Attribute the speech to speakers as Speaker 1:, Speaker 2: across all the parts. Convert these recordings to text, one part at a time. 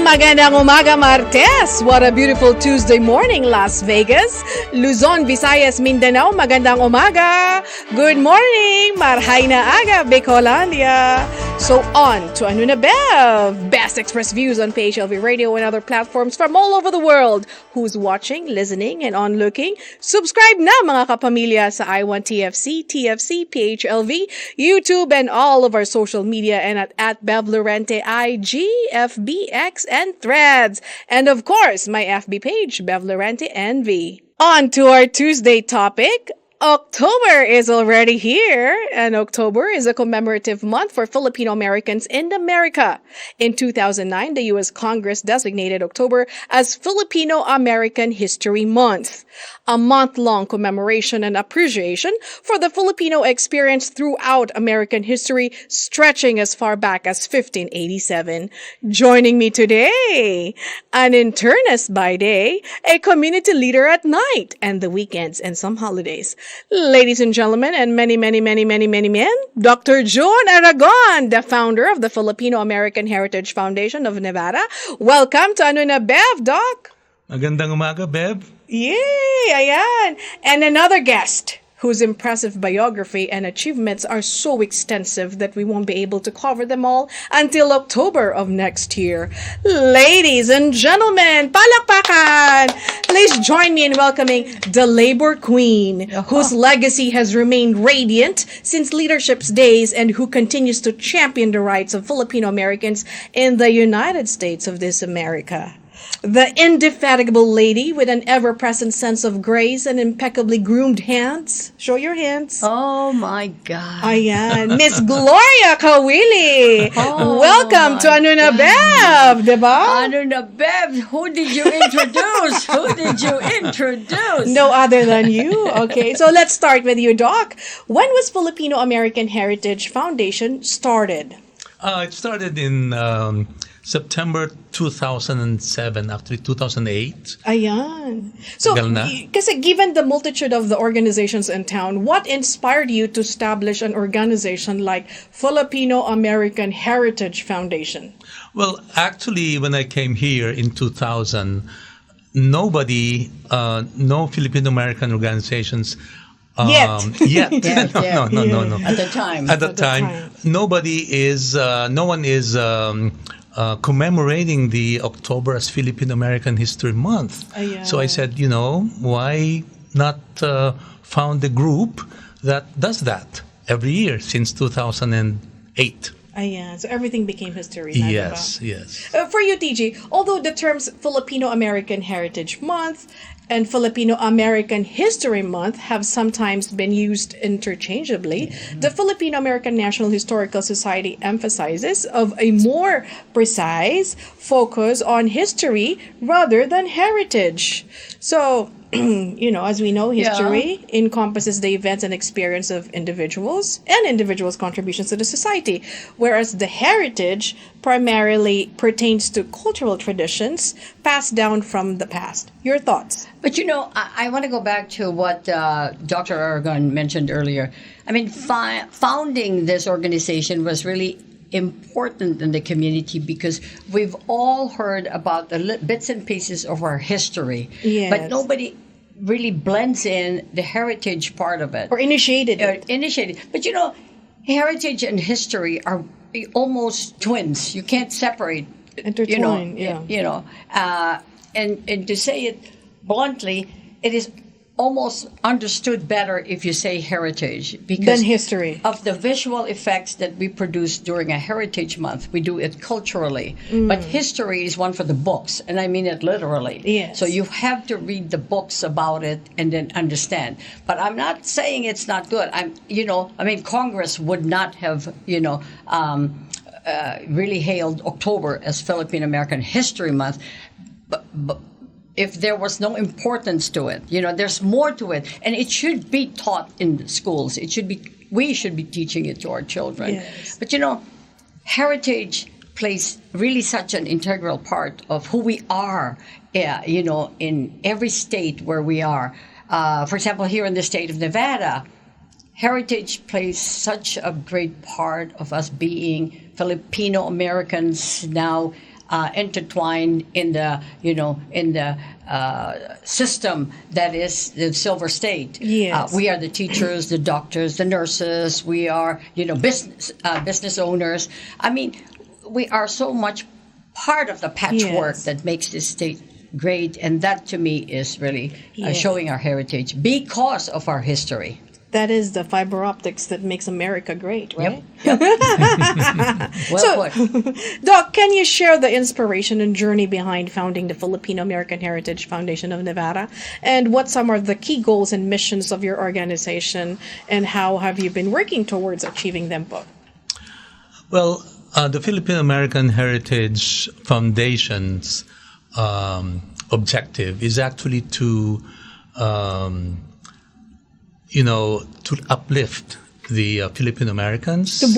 Speaker 1: Magandang umaga, Martes! What a beautiful Tuesday morning, Las Vegas. Luzon, Visayas, Mindanao, magandang umaga. Good morning, marhay na aga, Bicolandia. So on to Ano na Bev, Best Express Views on PHLV Radio and other platforms from all over the world. Who's watching, listening, and onlooking? Subscribe na mga kapamilya sa I1TFC, TFC, PHLV, YouTube, and all of our social media and at Bev Llorente, IG, FB, X, and Threads. And of course, my FB page, Bev Llorente NV. On to our Tuesday topic. October is already here, and October is a commemorative month for Filipino Americans in America. In 2009, the U.S. Congress designated October as Filipino American History Month, a month-long commemoration and appreciation for the Filipino experience throughout American history, stretching as far back as 1587. Joining me today, an internist by day, a community leader at night, and the weekends and some holidays. Ladies and gentlemen, and many men, Dr. John Aragon, the founder of the Filipino American Heritage Foundation of Nevada. Welcome to Ano na Bev, Doc.
Speaker 2: Magandang umaga, Bev.
Speaker 1: Yay! Ayan! And another guest whose impressive biography and achievements are so extensive that we won't be able to cover them all until October of next year. Ladies and gentlemen, palakpakan! Please join me in welcoming the Labor Queen, whose legacy has remained radiant since leadership's days and who continues to champion the rights of Filipino Americans in the United States of this America. The indefatigable lady with an ever-present sense of grace and impeccably groomed hands. Show your hands.
Speaker 3: Oh my God.
Speaker 1: Ayan. Miss Gloria Caoile. Welcome to Ano na Bev, diba?
Speaker 3: Ano na Bev, who did you introduce? Who did you introduce?
Speaker 1: No other than you. Okay, so let's start with you, Doc. When was Filipino American Heritage Foundation started?
Speaker 2: It started in September 2007, actually 2008.
Speaker 1: Ayan. So,
Speaker 2: Tagal na.
Speaker 1: kasi given the multitude of the organizations in town, what inspired you to establish an organization like Filipino American Heritage Foundation?
Speaker 2: Well, actually, when I came here in 2000, nobody, no Filipino American organizations
Speaker 1: Yet.
Speaker 2: No.
Speaker 3: At the time.
Speaker 2: At the time, nobody is, no one is commemorating the October as Filipino American History Month. So I said, why not found a group that does that every year since 2008.
Speaker 1: Ayan. So everything became history.
Speaker 2: Yes.
Speaker 1: For you, TG, although the terms Filipino American Heritage Month and Filipino American History Month have sometimes been used interchangeably, the Filipino American National Historical Society emphasizes of a more precise focus on history rather than heritage. So, as we know, history encompasses the events and experience of individuals and individuals' contributions to the society, whereas the heritage primarily pertains to cultural traditions passed down from the past. Your thoughts?
Speaker 3: But I want to go back to what Dr. Aragon mentioned earlier. I mean, founding this organization was really important in the community because we've all heard about the bits and pieces of our history, but nobody really blends in the heritage part of it.
Speaker 1: Or initiated it.
Speaker 3: But heritage and history are almost twins. You can't separate.
Speaker 1: Intertwine,
Speaker 3: And to say it bluntly, it is almost understood better if you say heritage because
Speaker 1: than history
Speaker 3: of the visual effects that we produce during a heritage month. We do it culturally, but history is one for the books, and I mean it literally.
Speaker 1: Yes.
Speaker 3: So you have to read the books about it and then understand. But I'm not saying it's not good. Congress would not have really hailed October as Filipino American History Month, but if there was no importance to it. There's more to it, and it should be taught in schools. We should be teaching it to our children.
Speaker 1: Yes.
Speaker 3: But heritage plays really such an integral part of who we are, in every state where we are. For example, here in the state of Nevada, heritage plays such a great part of us being Filipino Americans now intertwined in the system that is the Silver State.
Speaker 1: Yes.
Speaker 3: We are the teachers, the doctors, the nurses. We are business owners. I mean, we are so much part of the patchwork
Speaker 1: Yes.
Speaker 3: that makes this state great, and that to me is really
Speaker 1: Yes.
Speaker 3: showing our heritage because of our history.
Speaker 1: That is the fiber optics that makes America great, right?
Speaker 3: Yep. Well put.
Speaker 1: Doc, can you share the inspiration and journey behind founding the Filipino American Heritage Foundation of Nevada? And what some are the key goals and missions of your organization, and how have you been working towards achieving them both?
Speaker 2: Well, the Filipino American Heritage Foundation's objective is actually to to uplift the Filipino Americans. To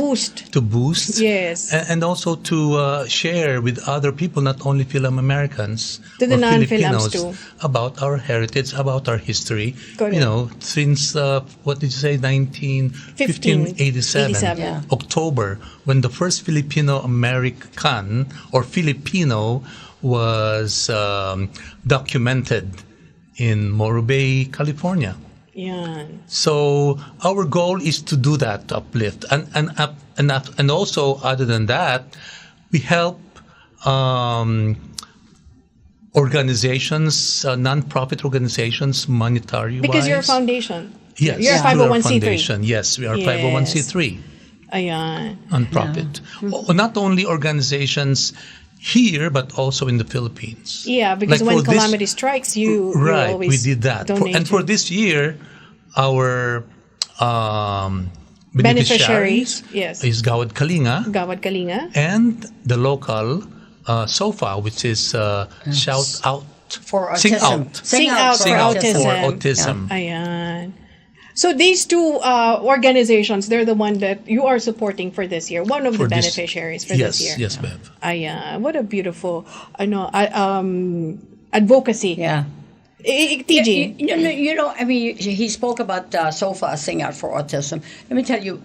Speaker 2: boost.
Speaker 1: Yes.
Speaker 2: And also to share with other people, not only Fil-am Americans
Speaker 1: To the
Speaker 2: or
Speaker 1: non-Fil-ams
Speaker 2: Filipinos,
Speaker 1: too.
Speaker 2: about our heritage, about our history.
Speaker 1: Correct.
Speaker 2: Since, what did you say, 1587,
Speaker 1: 87.
Speaker 3: Yeah.
Speaker 2: October, when the first Filipino American or Filipino was documented in Morro Bay, California.
Speaker 1: Yeah.
Speaker 2: So our goal is to do that, to uplift, and also other than that, we help organizations, non-profit organizations, monetary wise.
Speaker 1: Because you're a foundation.
Speaker 2: Yes,
Speaker 1: You're a
Speaker 2: through our
Speaker 1: 501c3.
Speaker 2: foundation. Yes, we are
Speaker 1: Yes.
Speaker 2: 501c3
Speaker 1: Ayan.
Speaker 2: non-profit. Not only organizations here, but also in the Philippines.
Speaker 1: Yeah, because
Speaker 2: Like
Speaker 1: when
Speaker 2: for this-
Speaker 1: calamity strikes, you
Speaker 2: Right,
Speaker 1: always
Speaker 2: we did that.
Speaker 1: donate
Speaker 2: And for
Speaker 1: to
Speaker 2: this year, our
Speaker 1: beneficiaries.
Speaker 2: beneficiaries
Speaker 1: Yes.
Speaker 2: is Gawad Kalinga
Speaker 1: Gawad Kalinga.
Speaker 2: and the local SOFA, which is Shout Out
Speaker 3: For
Speaker 2: Sing
Speaker 3: autism.
Speaker 2: Out.
Speaker 1: Sing Out for autism.
Speaker 2: for autism.
Speaker 1: Ayan. So these two organizations, they're the one that you are supporting for this year. One of
Speaker 2: For
Speaker 1: the
Speaker 2: this-
Speaker 1: beneficiaries for
Speaker 2: Yes,
Speaker 1: this year.
Speaker 2: yes, Bev.
Speaker 1: Ayan. What a beautiful, advocacy.
Speaker 3: Yeah.
Speaker 1: TG.
Speaker 3: I mean, he spoke about SOFA, Sing Out for Autism. Let me tell you,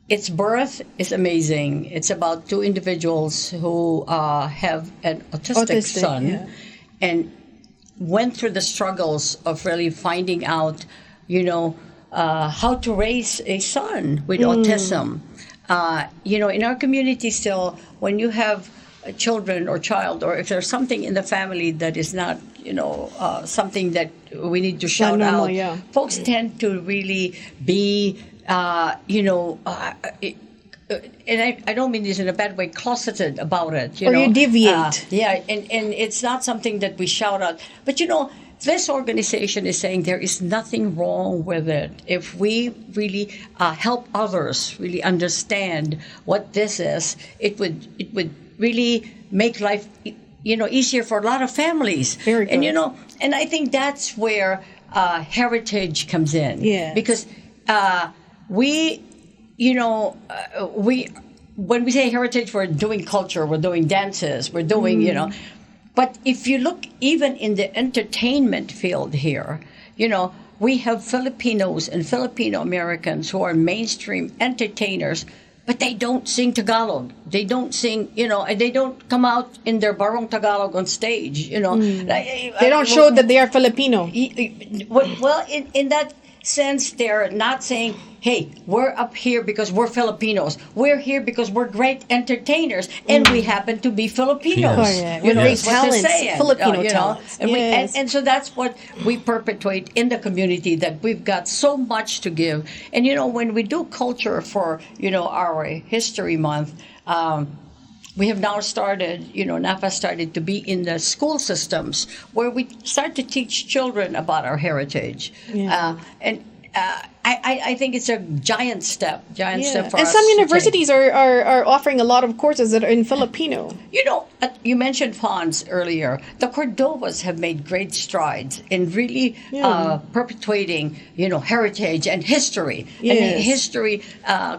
Speaker 3: its birth is amazing. It's about two individuals who have an autistic son
Speaker 1: yeah.
Speaker 3: and went through the struggles of really finding out, how to raise a son with autism. In our community still, when you have children or child, or if there's something in the family that is not, something that we need to shout
Speaker 1: normal,
Speaker 3: out,
Speaker 1: yeah.
Speaker 3: folks tend to really be, and I don't mean this in a bad way, closeted about it.
Speaker 1: Or you deviate.
Speaker 3: And it's not something that we shout out. But this organization is saying there is nothing wrong with it if we really help others really understand what this is. It would really make life easier for a lot of families.
Speaker 1: Very good.
Speaker 3: And I think that's where heritage comes in.
Speaker 1: Yes.
Speaker 3: Because we when we say heritage, we're doing culture, we're doing dances, we're doing but if you look even in the entertainment field here, we have Filipinos and Filipino Americans who are mainstream entertainers, but they don't sing Tagalog. They don't sing, and they don't come out in their barong Tagalog on stage,
Speaker 1: They don't show that they are Filipino.
Speaker 3: Well, in that sense, they're not saying, hey, we're up here because we're Filipinos. We're here because we're great entertainers, and we happen to be Filipinos.
Speaker 1: Correct. We're great
Speaker 3: That's what they're
Speaker 1: talents,
Speaker 3: saying,
Speaker 1: Filipino talents.
Speaker 3: And,
Speaker 1: Yes.
Speaker 3: and so that's what we perpetuate in the community, that we've got so much to give. And, when we do culture for, our History Month, we have now started, NAPA started to be in the school systems where we start to teach children about our heritage.
Speaker 1: Yeah.
Speaker 3: I think it's a giant step for
Speaker 1: And
Speaker 3: us.
Speaker 1: some
Speaker 3: to take.
Speaker 1: universities are offering a lot of courses that are in Filipino.
Speaker 3: You mentioned Fonz earlier. The Cordovas have made great strides in really perpetuating, heritage and history.
Speaker 1: Yes.
Speaker 3: And history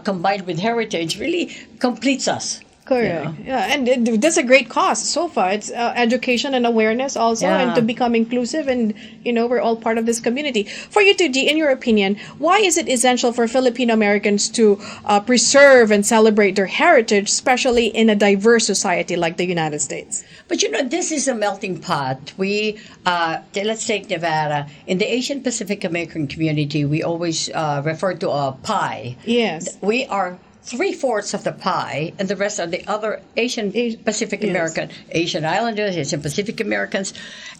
Speaker 3: combined with heritage really completes us.
Speaker 1: Correct. Yeah, and that's a great cause so far. It's education and awareness also, and to become inclusive, and we're all part of this community. For you, Tuji, in your opinion, why is it essential for Filipino Americans to preserve and celebrate their heritage, especially in a diverse society like the United States?
Speaker 3: But this is a melting pot. Let's take Nevada. In the Asian Pacific American community, we always refer to a pie.
Speaker 1: Yes.
Speaker 3: We are 3/4 of the pie, and the rest are the other Asian Pacific American, Asian Islanders, Asian Pacific Americans.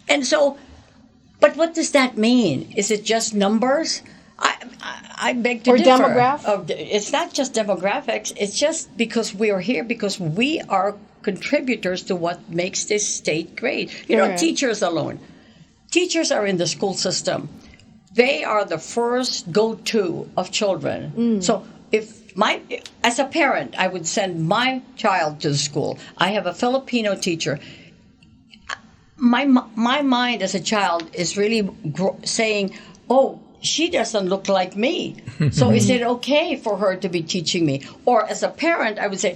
Speaker 3: And so, but what does that mean? Is it just numbers? I beg to differ.
Speaker 1: Or demographics?
Speaker 3: It's not just demographics. It's just because we are here, because we are contributors to what makes this state great. Teachers alone. Teachers are in the school system. They are the first go-to of children. So as a parent, I would send my child to the school. I have a Filipino teacher. My mind as a child is really saying, "Oh, she doesn't look like me. So is it okay for her to be teaching me?" Or as a parent, I would say,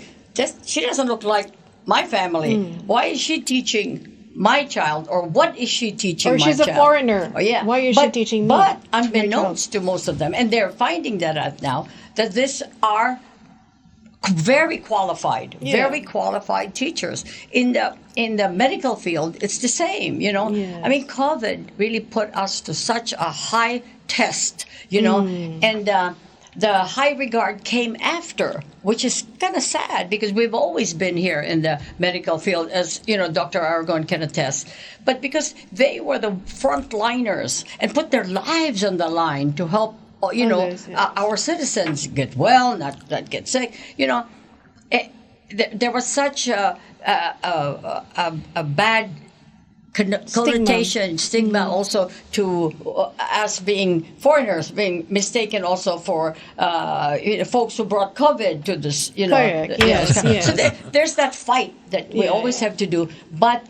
Speaker 3: "She doesn't look like my family. Why is she teaching my child?" Or what is she teaching my child?
Speaker 1: Or she's a foreigner.
Speaker 3: Oh, yeah.
Speaker 1: Why is she teaching me?
Speaker 3: But unbeknownst to most of them, and they're finding that out now, that these are very qualified teachers. In the medical field, it's the same, I mean, COVID really put us to such a high test, and the high regard came after, which is kind of sad, because we've always been here in the medical field, as Dr. Aragon can attest. But because they were the frontliners and put their lives on the line to help our citizens get well, not get sick. There was such a bad connotation, stigma also to us being foreigners, being mistaken also for folks who brought COVID to this.
Speaker 1: Correct. Yes.
Speaker 3: So there's that fight that we always have to do, but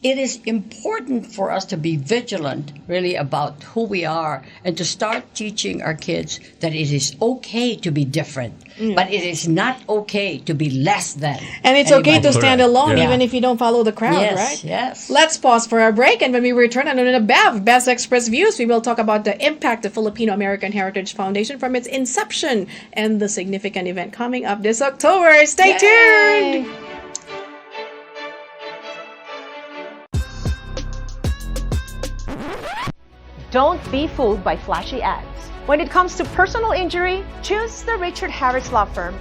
Speaker 3: it is important for us to be vigilant, really, about who we are, and to start teaching our kids that it is okay to be different, but it is not okay to be less than.
Speaker 1: And it's okay to stand alone, even if you don't follow the crowd, right?
Speaker 3: Yes.
Speaker 1: Let's pause for our break, and when we return on the Best Express Views, we will talk about the impact of Filipino American Heritage Foundation from its inception and the significant event coming up this October. Stay tuned!
Speaker 4: Don't be fooled by flashy ads. When it comes to personal injury, choose the Richard Harris Law Firm.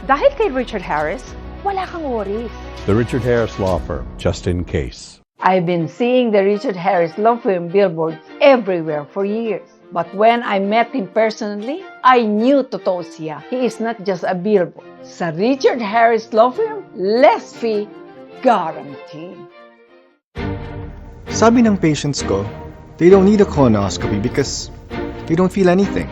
Speaker 4: Dahil kay Richard Harris, wala kang worries.
Speaker 5: The Richard Harris Law Firm, just in case.
Speaker 6: I've been seeing the Richard Harris Law Firm billboards everywhere for years. But when I met him personally, I knew totoo siya. He is not just a billboard. Sa Richard Harris Law Firm, less fee, guaranteed.
Speaker 7: Sabi ng patients ko, they don't need a colonoscopy because they don't feel anything.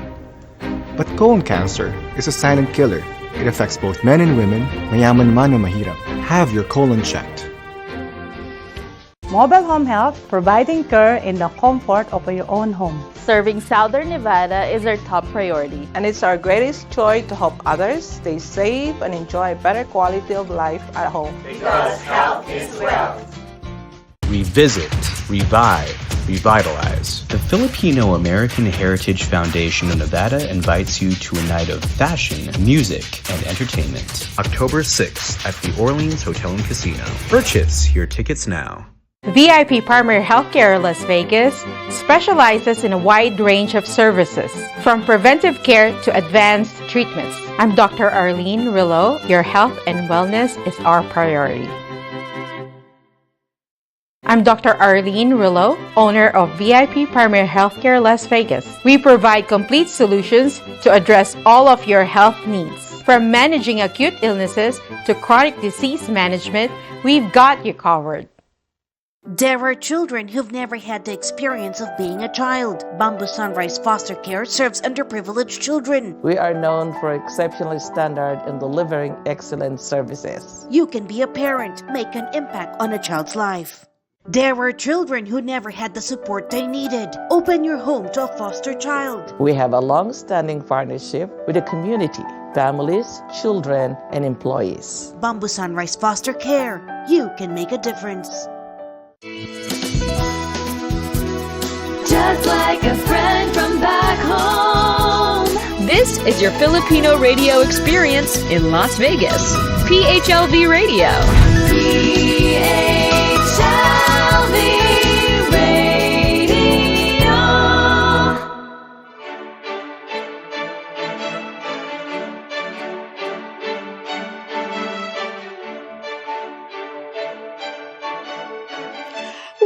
Speaker 7: But colon cancer is a silent killer. It affects both men and women, mayaman man o mahirap. Have your colon checked.
Speaker 8: Mobile Home Health, providing care in the comfort of your own home.
Speaker 9: Serving Southern Nevada is our top priority.
Speaker 10: And it's our greatest joy to help others stay safe and enjoy a better quality of life at home.
Speaker 11: Because health is wealth.
Speaker 12: Revisit, revive, revitalize. The Filipino American Heritage Foundation of Nevada invites you to a night of fashion, music, and entertainment. October 6th at the Orleans Hotel and Casino. Purchase your tickets now.
Speaker 13: VIP Primary Healthcare Las Vegas specializes in a wide range of services, from preventive care to advanced treatments. I'm Dr. Arlene Rillo. Your health and wellness is our priority. I'm Dr. Arlene Rillo, owner of VIP Primary Healthcare Las Vegas. We provide complete solutions to address all of your health needs. From managing acute illnesses to chronic disease management, we've got you covered.
Speaker 14: There are children who've never had the experience of being a child. Bamboo Sunrise Foster Care serves underprivileged children.
Speaker 10: We are known for exceptionally standard in delivering excellent services.
Speaker 14: You can be a parent, make an impact on a child's life. There were children who never had the support they needed. Open your home to a foster child.
Speaker 10: We have a long-standing partnership with the community, families, children, and employees.
Speaker 14: Bamboo Sunrise Foster Care. You can make a difference.
Speaker 15: Just like a friend from back home. This is your Filipino radio experience in Las Vegas. PHLV Radio. PHLV Radio.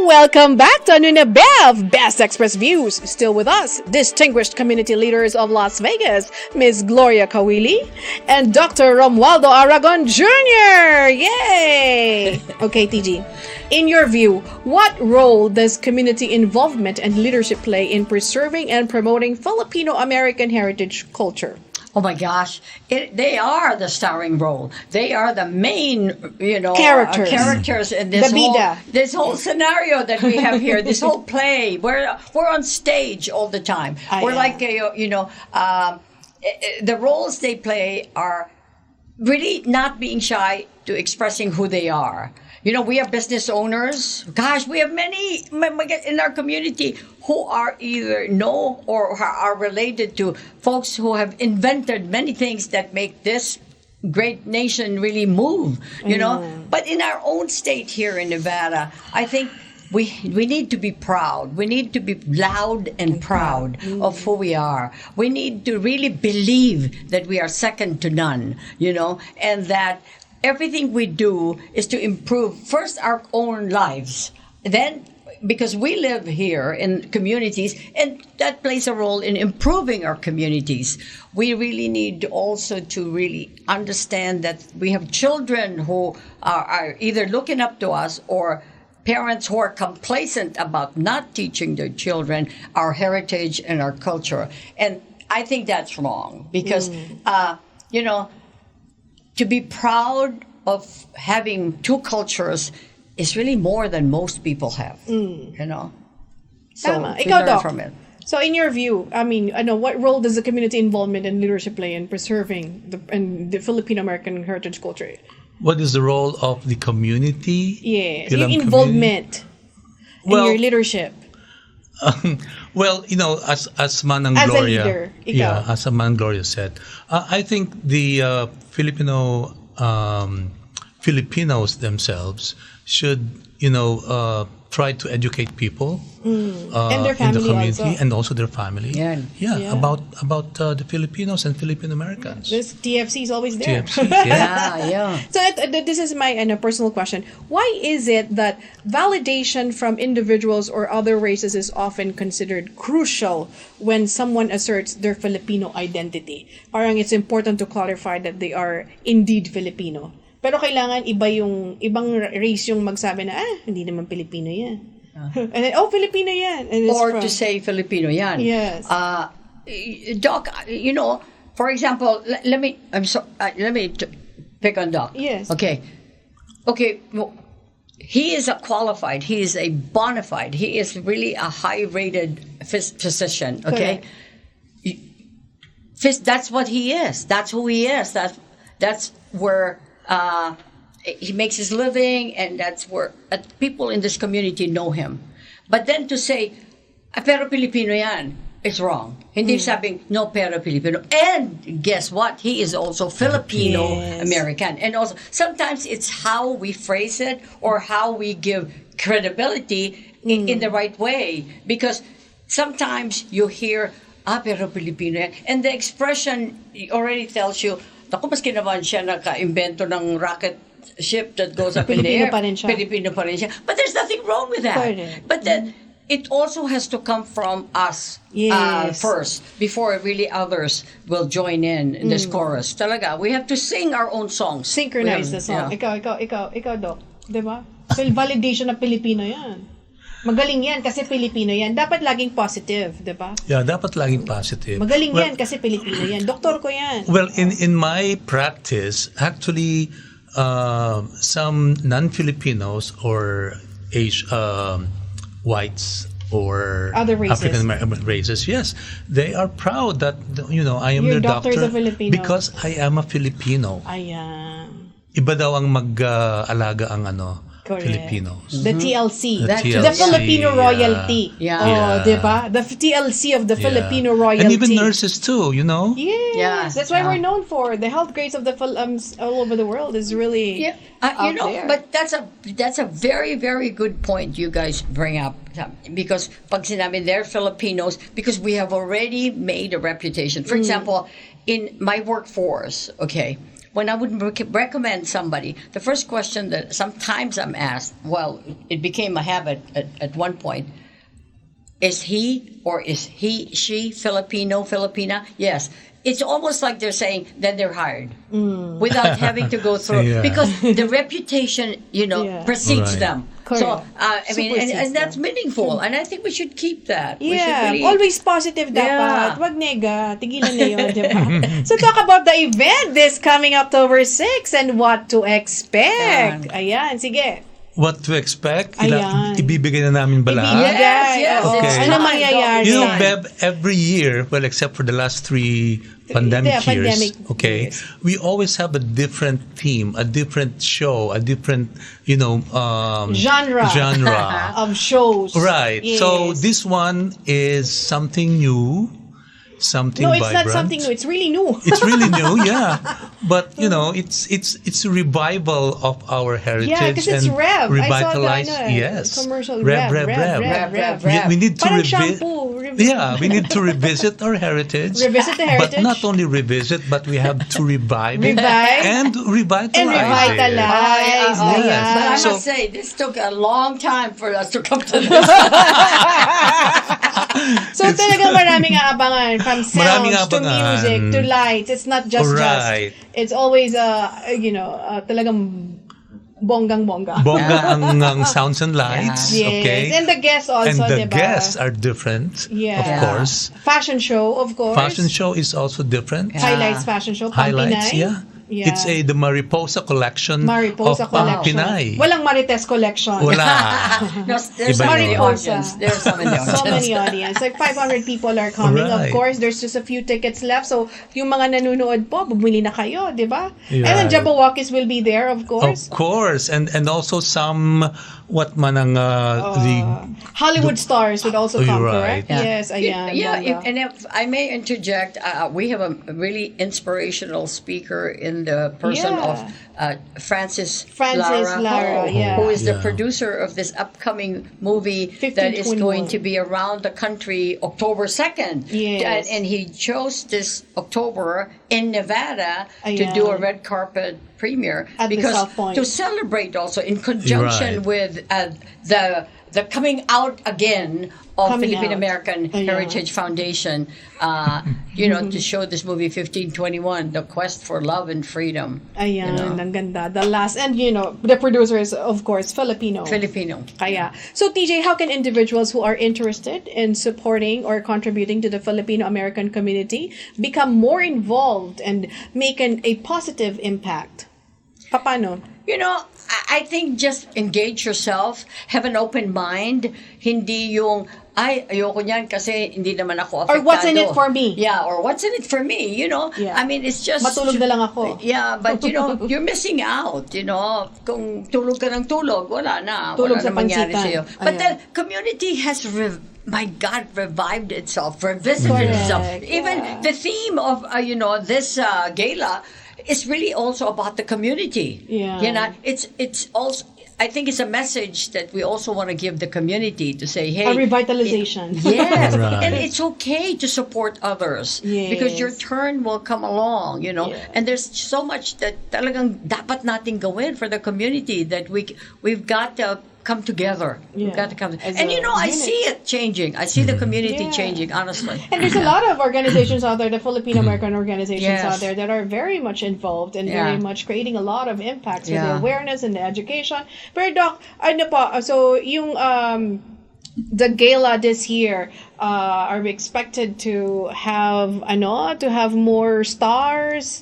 Speaker 1: Welcome back to Ano Na Bev, Best Express Views. Still with us, distinguished community leaders of Las Vegas, Ms. Gloria Caoile and Dr. Romualdo Aragon Jr. Yay! Okay, TG. In your view, what role does community involvement and leadership play in preserving and promoting Filipino American heritage culture?
Speaker 3: Oh my gosh, they are the starring role. They are the main, characters in this whole scenario that we have here. This whole play. We're on stage all the time. We're like the roles they play are really not being shy to expressing who they are. You know, we are business owners. Gosh, we have many in our community who are either know or are related to folks who have invented many things that make this great nation really move, you know. But in our own state here in Nevada, I think we need to be proud. We need to be loud and proud of who we are. We need to really believe that we are second to none, you know, and that everything we do is to improve first our own lives. Then, because we live here in communities, and that plays a role in improving our communities, we really need also to really understand that we have children who are either looking up to us or parents who are complacent about not teaching their children our heritage and our culture. And I think that's wrong because, to be proud of having two cultures is really more than most people have, you know. So
Speaker 1: Tama.
Speaker 3: we
Speaker 1: Ikaw,
Speaker 3: learn
Speaker 1: Doc.
Speaker 3: from it.
Speaker 1: So in your view, I mean, what role does the community involvement and leadership play in preserving the Filipino American heritage culture?
Speaker 2: What is the role of the community?
Speaker 1: Yes,
Speaker 2: Fil-am
Speaker 1: your involvement in your leadership.
Speaker 2: Well, you know, as Manang
Speaker 1: As a
Speaker 2: Gloria,
Speaker 1: leader, ikaw.
Speaker 2: as Manang Gloria said, I think the Filipinos themselves should, try to educate people
Speaker 1: and their
Speaker 2: in the
Speaker 1: family
Speaker 2: community
Speaker 1: also.
Speaker 2: and also their family.
Speaker 1: Yeah.
Speaker 2: About the Filipinos and Filipino Americans.
Speaker 1: This TFC is always there.
Speaker 2: TFC, yeah.
Speaker 3: Yeah.
Speaker 1: So this is my personal question. Why is it that validation from individuals or other races is often considered crucial when someone asserts their Filipino identity? Parang it's important to clarify that they are indeed Filipino. Pero kailangan ibang race yung magsabi na, hindi naman Filipino yan. And then, Filipino yan. And it's
Speaker 3: Or to say Filipino yan.
Speaker 1: Yes.
Speaker 3: Doc, for example, let me pick on Doc.
Speaker 1: Yes.
Speaker 3: Okay. Well, he is a qualified, he is a bona fide, he is really a high-rated physician. Okay. That's what he is. That's who he is. That's where he makes his living, and that's where people in this community know him. But then to say, pero Filipino yan, it's wrong. Hindi sabing, no, pero Filipino. And guess what? He is also Filipino American. And also, sometimes it's how we phrase it or how we give credibility in the right way. Because sometimes you hear, pero Filipino yan. And the expression already tells you, naku, maski naman siya naka-invento ng rocket ship that goes up in the air. Filipino pa rin siya. But there's nothing wrong with that.
Speaker 1: Correct.
Speaker 3: But then, it also has to come from us first, before really others will join in this chorus. Talaga, we have to sing our own songs.
Speaker 1: Synchronize the song.
Speaker 3: Yeah.
Speaker 1: Ikaw, Doc. Diba? Validation ng Pilipino yan. Magaling yan kasi Pilipino yan. Dapat laging positive, di ba?
Speaker 2: Yeah, dapat laging positive.
Speaker 1: Magaling yan kasi Pilipino yan. Doktor ko yan.
Speaker 2: Well, in my practice, actually, some non-Filipinos or whites or
Speaker 1: other races.
Speaker 2: African American races, yes, they are proud that I am
Speaker 1: Your
Speaker 2: their
Speaker 1: doctor is
Speaker 2: doctor
Speaker 1: a Filipino.
Speaker 2: because I am a Filipino.
Speaker 1: Ayan.
Speaker 2: Iba daw ang mag-alaga ang
Speaker 1: Correct.
Speaker 2: Filipinos.
Speaker 1: The TLC.
Speaker 2: The TLC,
Speaker 1: The Filipino royalty.
Speaker 3: Yeah.
Speaker 1: Oh, diba? The TLC of the Filipino royalty.
Speaker 2: And even nurses too,
Speaker 1: Yes.
Speaker 3: Yeah.
Speaker 1: That's why we're known for the health grades of the Fil-ams all over the world is really out there.
Speaker 3: But that's a very, very good point you guys bring up, because pag sinabi they're Filipinos, because we have already made a reputation. For example, in my workforce, okay, when I would recommend somebody, the first question that sometimes I'm asked, well, it became a habit at one point, is he or is she Filipino, Filipina? Yes. It's almost like they're saying that they're hired without having to go through, because the reputation, precedes them.
Speaker 1: Correct.
Speaker 3: So, and that's meaningful, and I think we should keep that. We should
Speaker 1: Yeah,
Speaker 3: really,
Speaker 1: always positive dapat.
Speaker 3: Yeah.
Speaker 1: Wag nega. Tigilan na yun, diba? So talk about the event this coming October 6 and what to expect. Ayan, sige.
Speaker 2: What to expect?
Speaker 1: Ayan.
Speaker 2: Ibibigay na namin ba lahat?
Speaker 3: Yes.
Speaker 1: Oo.
Speaker 2: Okay.
Speaker 1: Ano mangyayari?
Speaker 2: Bev, every year, well, except for the last 3 pandemic years, okay, we always have a different theme, a different show, a different, genre
Speaker 1: of shows.
Speaker 2: Right.
Speaker 1: Yes.
Speaker 2: So this one is something new. Something
Speaker 1: No, it's
Speaker 2: vibrant.
Speaker 1: not something new. It's really new.
Speaker 2: It's really new, yeah. But it's a revival of our heritage.
Speaker 1: Yeah, because it's
Speaker 2: and
Speaker 1: Rev.
Speaker 2: revitalize.
Speaker 1: I saw the
Speaker 2: Yes,
Speaker 1: commercial.
Speaker 2: Rev. We need to
Speaker 1: Parang
Speaker 2: revisit.
Speaker 1: shampoo.
Speaker 2: Yeah, we need to revisit our heritage.
Speaker 1: Revisit the heritage.
Speaker 2: But not only revisit, but we have to revive it
Speaker 1: Revive.
Speaker 2: and revitalize.
Speaker 1: And revitalize.
Speaker 2: it.
Speaker 1: Yes.
Speaker 3: But I
Speaker 2: So-
Speaker 3: must say, this took a long time for us to come to this.
Speaker 1: So talagang maraming aabangan from
Speaker 2: Maraming
Speaker 1: sounds to
Speaker 2: aabangan.
Speaker 1: music to lights. It's not just
Speaker 2: Right.
Speaker 1: It's always talagang bonggang-bongga.
Speaker 2: Bongga ang sounds and lights.
Speaker 1: Yes.
Speaker 2: Okay.
Speaker 1: And the guests also,
Speaker 2: And the
Speaker 1: diba?
Speaker 2: guests are different,
Speaker 1: Yeah.
Speaker 2: of course.
Speaker 1: Fashion show, of course.
Speaker 2: Fashion show is also different.
Speaker 1: Highlights fashion show.
Speaker 2: Highlights,
Speaker 1: Pampinay.
Speaker 2: yeah. It's the Mariposa collection
Speaker 1: Mariposa
Speaker 2: of
Speaker 1: collection.
Speaker 2: Pampinay.
Speaker 1: Walang Marites collection.
Speaker 2: Wala.
Speaker 3: No, there's
Speaker 2: Iba
Speaker 3: some in the
Speaker 2: yun.
Speaker 3: audience. There's some in the audience.
Speaker 1: So many audience. Like 500 people are coming.
Speaker 2: Right.
Speaker 1: Of course, there's just a few tickets left. So, yung mga nanonood po, bumili na kayo, di ba?
Speaker 2: Yeah.
Speaker 1: And then Jabberwockies will be there, of course.
Speaker 2: Of course. And also some, what man ang, the
Speaker 1: Hollywood stars would also come,
Speaker 2: right.
Speaker 1: correct? Yes, ayan. bongga.
Speaker 3: And if I may interject, we have a really inspirational speaker in the person of Francis
Speaker 1: Lara, yeah.
Speaker 3: who is the producer of this upcoming movie that is
Speaker 1: 1521.
Speaker 3: going to be around the country October 2nd.
Speaker 1: Yes.
Speaker 3: And he chose this October in Nevada to
Speaker 1: Ayan.
Speaker 3: do a red carpet premiere
Speaker 1: At the
Speaker 3: because
Speaker 1: South Point.
Speaker 3: to celebrate also in conjunction
Speaker 2: Right.
Speaker 3: with the coming out again of
Speaker 1: Coming
Speaker 3: Filipino
Speaker 1: out.
Speaker 3: American Heritage Foundation, to show this movie 1521, The Quest for Love and Freedom.
Speaker 1: Ayan, ang ganda. The last, and the producer is, of course, Filipino. Kaya. So, TJ, how can individuals who are interested in supporting or contributing to the Filipino American community become more involved and make a positive impact? Paano?
Speaker 3: I think just engage yourself, have an open mind, hindi yung, ayoko niyan kasi hindi naman ako apektado.
Speaker 1: Or what's in it for me?
Speaker 3: Yeah, or what's in it for me,
Speaker 1: Yeah.
Speaker 3: I mean, it's just...
Speaker 1: Matulog na lang ako.
Speaker 3: Yeah, but you're missing out, Kung tulog ka ng tulog, wala na.
Speaker 1: Tulog
Speaker 3: wala
Speaker 1: sa
Speaker 3: na mangyari
Speaker 1: pansitan.
Speaker 3: sa'yo. But
Speaker 1: Ayan.
Speaker 3: the community has revived itself, revisited itself. Even the theme of, this gala is really also about the community.
Speaker 1: Yeah.
Speaker 3: It's also, I think it's a message that we also want to give the community to say, hey,
Speaker 1: A revitalization.
Speaker 3: Yes,
Speaker 2: Right.
Speaker 3: and it's okay to support others because your turn will come along, And there's so much that talagang dapat nating gawin for the community that we've got to come together. We've got to come. And I see it changing. I see the community changing, honestly.
Speaker 1: And there's a lot of organizations out there, the Filipino American organizations
Speaker 3: Yes.
Speaker 1: out there that are very much involved and very much creating a lot of impacts with the awareness and the education. Pero Doc, so yung the gala this year, are we expected to have more stars?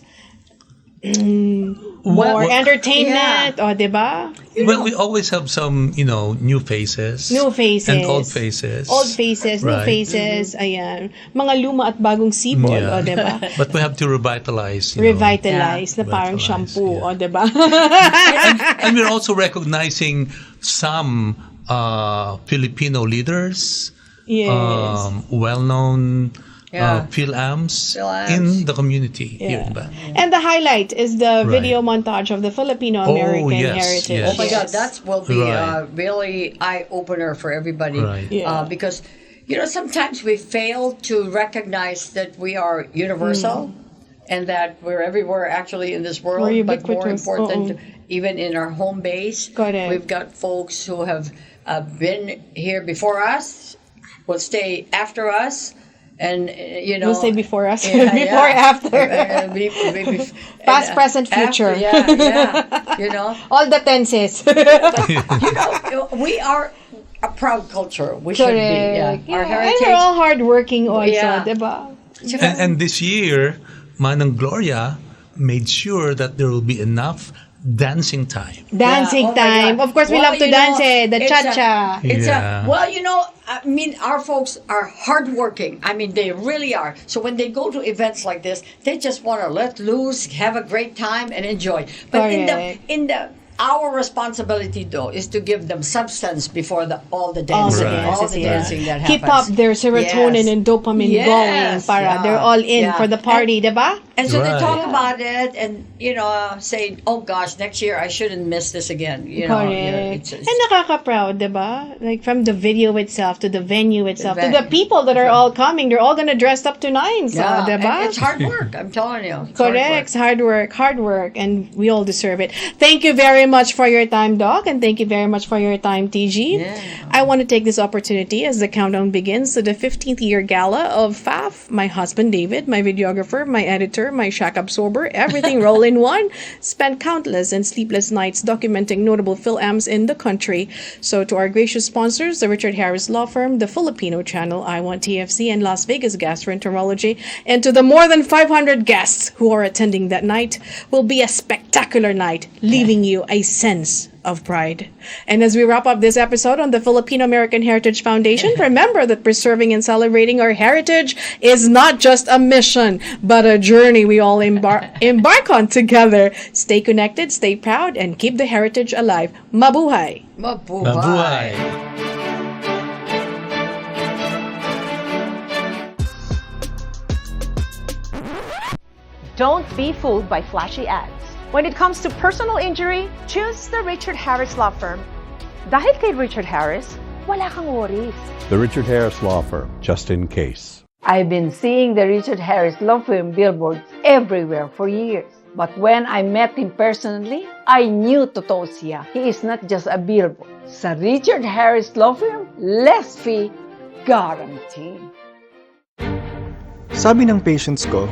Speaker 1: More entertainment, o, diba?
Speaker 2: Well, we always have some, new faces.
Speaker 1: New faces.
Speaker 2: And old faces.
Speaker 1: Old faces, new
Speaker 2: Right.
Speaker 1: faces, ayan. Mga luma at bagong sipol, o, diba?
Speaker 2: But we have to revitalize.
Speaker 1: Revitalize na parang shampoo, o, diba?
Speaker 2: And we're also recognizing some Filipino leaders,
Speaker 1: Yes.
Speaker 2: well-known Fil-ams in the community here in Bath.
Speaker 1: And the highlight is the video montage of the Filipino American Heritage.
Speaker 2: yes.
Speaker 3: Oh my God, that will be
Speaker 2: Right.
Speaker 3: really eye-opener for everybody.
Speaker 2: Right.
Speaker 3: Because, sometimes we fail to recognize that we are universal and that we're everywhere actually in this world.
Speaker 1: We're
Speaker 3: But more
Speaker 1: ubiquitous.
Speaker 3: important, even in our home base,
Speaker 1: Correct.
Speaker 3: we've got folks who have been here before us, will stay after us. And
Speaker 1: We'll say before us,
Speaker 3: Yeah,
Speaker 1: before,
Speaker 3: yeah.
Speaker 1: after. Past, present, future. All the tenses.
Speaker 3: We are a proud culture. We should be. Yeah. Our
Speaker 1: And
Speaker 3: heritage.
Speaker 1: we're all hardworking also,
Speaker 3: Yeah.
Speaker 1: diba?
Speaker 2: And this year, Manang Gloria made sure that there will be enough dancing time.
Speaker 1: Dancing
Speaker 3: Oh my
Speaker 1: time.
Speaker 3: God.
Speaker 1: Of course, we
Speaker 3: Well,
Speaker 1: love to
Speaker 3: you
Speaker 1: dance,
Speaker 3: know,
Speaker 1: the
Speaker 3: it's
Speaker 1: cha-cha.
Speaker 3: Our folks are hardworking. I mean, they really are. So when they go to events like this, they just want to let loose, have a great time, and enjoy. But in the our responsibility, though, is to give them substance before all the dancing, dancing that happens.
Speaker 1: Keep up their serotonin and dopamine going para they're all in for the party, diba?
Speaker 3: And so they talk about it and, say, oh gosh, next year I shouldn't miss this again.
Speaker 1: Correct. And nakaka-proud, diba? Like from the video itself to the venue itself to the people that are all coming, they're all gonna dress up to nines, diba?
Speaker 3: And it's hard work, I'm telling you. It's
Speaker 1: Correct. Hard work, and we all deserve it. Thank you very much for your time, Doc, and thank you very much for your time, TG. I want to take this opportunity as the countdown begins to the 15th year gala of FAF. My husband, David, my videographer, my editor, my shack absorber, everything roll in one, spent countless and sleepless nights documenting notable Fil-ams in the country. So to our gracious sponsors, the Richard Harris Law Firm, the Filipino Channel, I Want TFC, and Las Vegas Gastroenterology, and to the more than 500 guests who are attending that night, will be a spectacular night, leaving you a sense of pride. And as we wrap up this episode on the Filipino American Heritage Foundation, remember that preserving and celebrating our heritage is not just a mission, but a journey we all embark on together. Stay connected, stay proud, and keep the heritage alive. Mabuhay!
Speaker 3: Mabuhay!
Speaker 4: Don't be fooled by flashy ads. When it comes to personal injury, choose the Richard Harris Law Firm. Dahil kay Richard Harris, wala kang worries.
Speaker 5: The Richard Harris Law Firm, just in case.
Speaker 6: I've been seeing the Richard Harris Law Firm billboards everywhere for years. But when I met him personally, I knew totoo siya. He is not just a billboard. Sa Richard Harris Law Firm, less fee, guaranteed.
Speaker 7: Sabi ng patients ko,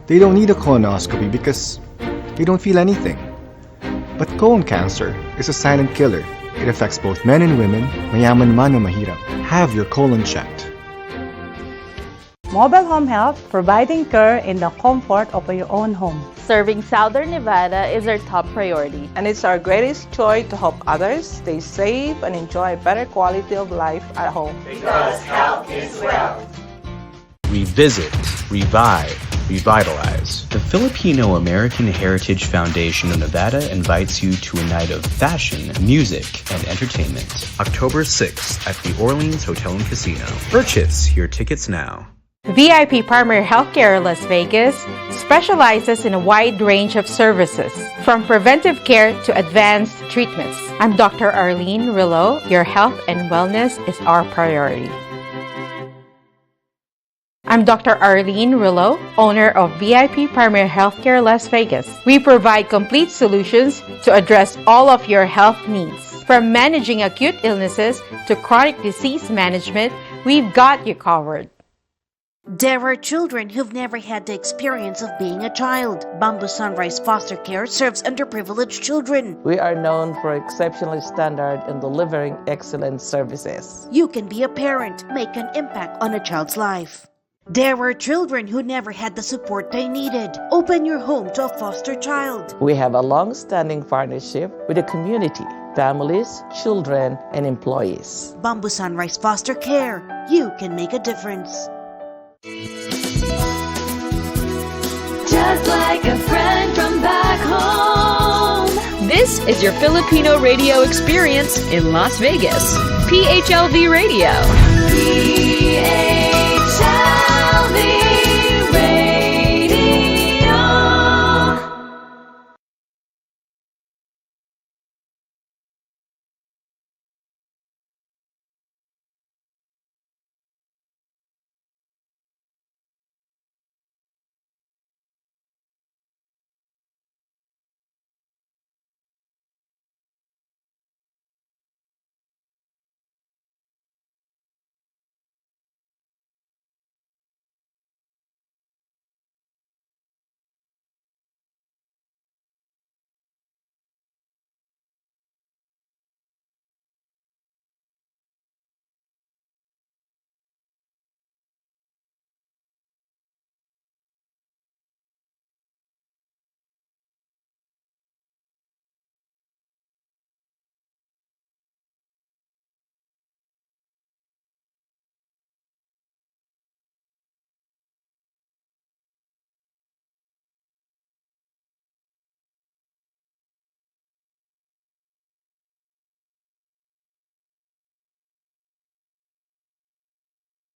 Speaker 7: they don't need a colonoscopy because they don't feel anything. But colon cancer is a silent killer. It affects both men and women, mayaman man o mahirap. Have your colon checked.
Speaker 8: Mobile Home Health, providing care in the comfort of your own home.
Speaker 9: Serving Southern Nevada is our top priority.
Speaker 10: And it's our greatest joy to help others stay safe and enjoy a better quality of life at home.
Speaker 11: Because health is wealth.
Speaker 12: Revisit, revive, revitalize. The Filipino American Heritage Foundation of Nevada invites you to a night of fashion, music, and entertainment. October 6th at the Orleans Hotel and Casino. Purchase your tickets now.
Speaker 13: VIP Primary Healthcare Las Vegas specializes in a wide range of services, from preventive care to advanced treatments. I'm Dr. Arlene Rillo. Your health and wellness is our priority. I'm Dr. Arlene Rillo, owner of VIP Primary Healthcare Las Vegas. We provide complete solutions to address all of your health needs. From managing acute illnesses to chronic disease management, we've got you covered.
Speaker 14: There are children who've never had the experience of being a child. Bamboo Sunrise Foster Care serves underprivileged children.
Speaker 10: We are known for exceptional standard in delivering excellent services.
Speaker 14: You can be a parent, make an impact on a child's life. There were children who never had the support they needed. Open your home to a foster child.
Speaker 10: We have a long-standing partnership with the community, families, children, and employees.
Speaker 14: Bamboo Sunrise Foster Care. You can make a difference.
Speaker 15: Just like a friend from back home. This is your Filipino radio experience in Las Vegas. PHLV Radio.